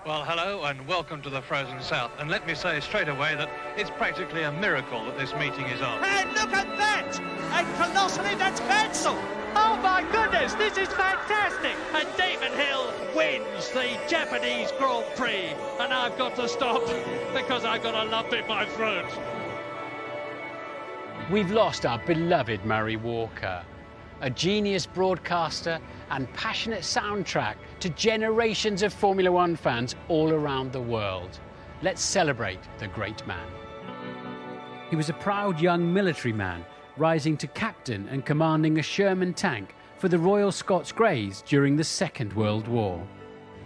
Well, hello and welcome to the frozen south. And let me say straight away that it's practically a miracle that this meeting is on. And look at that! And colossally, that's Mansell! Oh my goodness, this is fantastic! And Damon Hill wins the Japanese Grand Prix. And I've got to stop because I've got a lump in my throat. We've lost our beloved Murray Walker, a genius broadcaster and passionate soundtrack to generations of Formula One fans all around the world. Let's celebrate the great man. He was a proud young military man, rising to captain and commanding a Sherman tank for the Royal Scots Greys during the Second World War.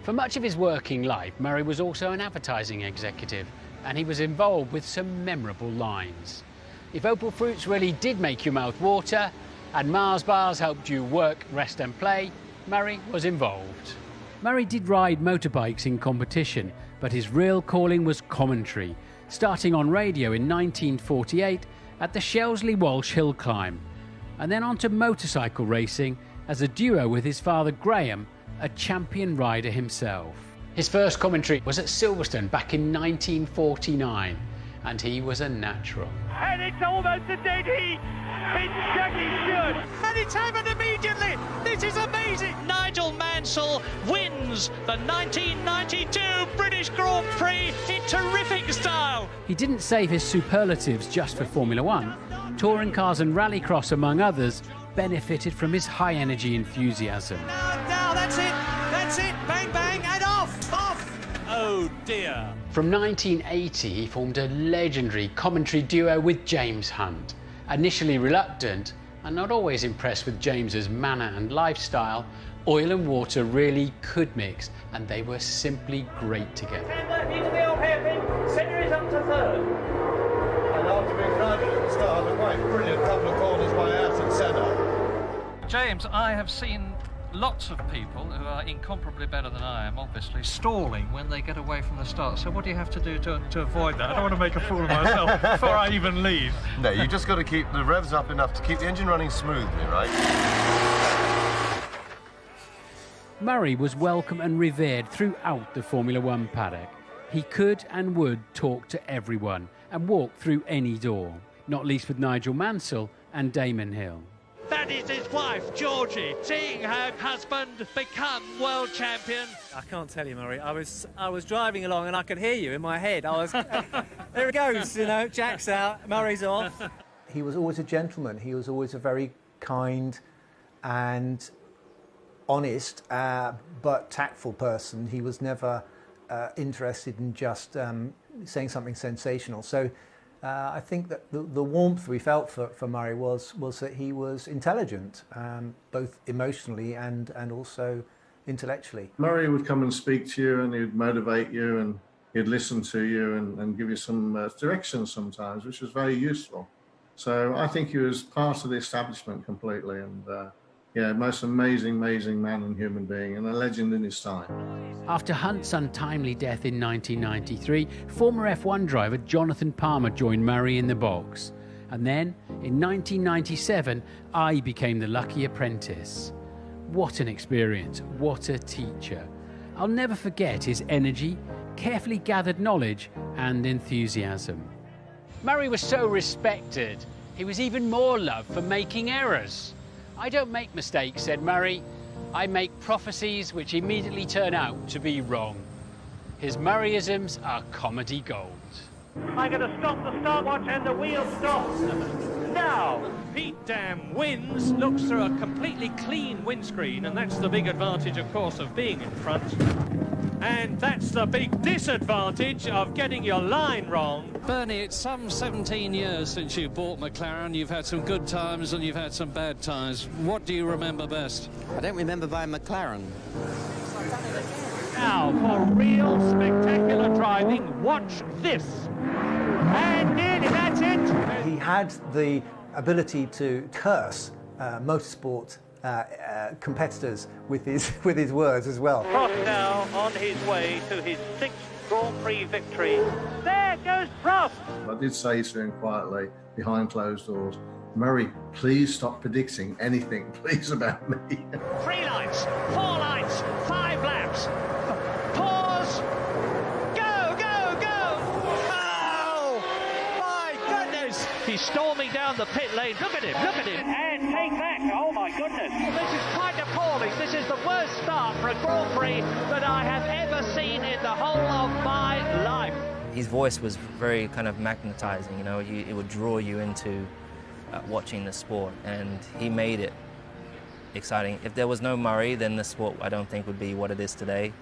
For much of his working life, Murray was also an advertising executive, and he was involved with some memorable lines. If Opal Fruits really did make your mouth water, and Mars bars helped you work, rest and play, Murray was involved. Murray did ride motorbikes in competition, but his real calling was commentary, starting on radio in 1948 at the Shelsley-Walsh Hill Climb, and then on to motorcycle racing as a duo with his father Graham, a champion rider himself. His first commentary was at Silverstone back in 1949, and he was a natural. And it's almost a dead heat! It's Jackie Stewart! And it's happened immediately! This is amazing! Nigel Mansell wins the 1992 British Grand Prix in terrific style! He didn't save his superlatives just for Formula One. Touring cars and rallycross, among others, benefited from his high-energy enthusiasm. Now, that's it! That's it! Bang, bang, and off! Off! Oh, dear. From 1980, he formed a legendary commentary duo with James Hunt. Initially reluctant and not always impressed with James's manner and lifestyle, oil and water really could mix, and they were simply great together. Into the old hairpin, centre is up to third. And after being crowded at the start, a quite brilliant couple of corners by out and centre. James, I have seen lots of people who are incomparably better than I am, obviously, stalling when they get away from the start. So what do you have to do to avoid that? I don't want to make a fool of myself before I even leave. No, you just got to keep the revs up enough to keep the engine running smoothly, right? Murray was welcome and revered throughout the Formula One paddock. He could and would talk to everyone and walk through any door, not least with Nigel Mansell and Damon Hill. That is his wife, Georgie, seeing her husband become world champion. I can't tell you, Murray. I was driving along and I could hear you in my head. I was, there it goes, you know, Jack's out, Murray's off. He was always a gentleman. He was always a very kind and honest but tactful person. He was never interested in just saying something sensational. So I think that the warmth we felt for Murray was that he was intelligent, both emotionally and also intellectually. Murray would come and speak to you, and he'd motivate you, and he'd listen to you and give you some directions sometimes, which was very useful. So I think he was part of the establishment completely, and yeah, most amazing man and human being, and a legend in his time. After Hunt's untimely death in 1993, former F1 driver Jonathan Palmer joined Murray in the box. And then, in 1997, I became the lucky apprentice. What an experience, what a teacher. I'll never forget his energy, carefully gathered knowledge and enthusiasm. Murray was so respected, he was even more loved for making errors. "I don't make mistakes," said Murray. "I make prophecies which immediately turn out to be wrong." His Murrayisms are comedy gold. I'm going to stop the stopwatch and the wheel stops. Now, Pete Dam wins, looks through a completely clean windscreen, and that's the big advantage, of course, of being in front. And that's the big disadvantage of getting your line wrong. Bernie, it's some 17 years since you bought McLaren. You've had some good times and you've had some bad times. What do you remember best? I don't remember buying McLaren. Now, for real spectacular driving, watch this. And nearly, that's it. He had the ability to curse motorsport competitors with his words as well. Prost now on his way to his 6th Grand Prix victory. There goes Prost. I did say to him quietly, behind closed doors, "Murray, please stop predicting anything, please, about me." 3 lights, 4 lights, 5 laps. Pause. He's storming down the pit lane. Look at him, look at him. And take that. Oh, my goodness. This is quite appalling. This is the worst start for a Grand Prix that I have ever seen in the whole of my life. His voice was very kind of magnetizing, you know, it would draw you into watching the sport, and he made it exciting. If there was no Murray, then the sport, I don't think, would be what it is today.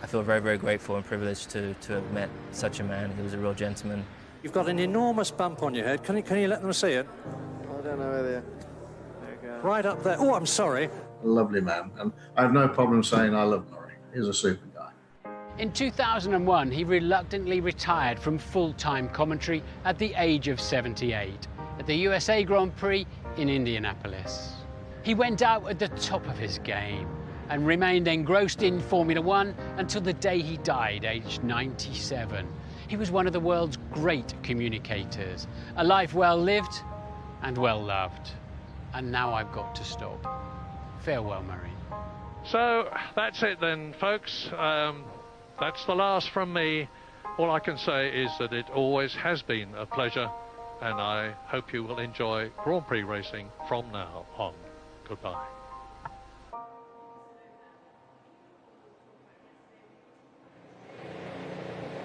I feel very, very grateful and privileged to have met such a man. He was a real gentleman. You've got an enormous bump on your head. Can you let them see it? I don't know whether... There you go. Right up there. Oh, I'm sorry. A lovely man, and I have no problem saying I love Murray. He's a super guy. In 2001, he reluctantly retired from full-time commentary at the age of 78 at the USA Grand Prix in Indianapolis. He went out at the top of his game and remained engrossed in Formula One until the day he died, aged 97. He was one of the world's great communicators, a life well lived and well loved. And now I've got to stop. Farewell, Murray. So that's it then, folks. That's the last from me. All I can say is that it always has been a pleasure, and I hope you will enjoy Grand Prix racing from now on. Goodbye.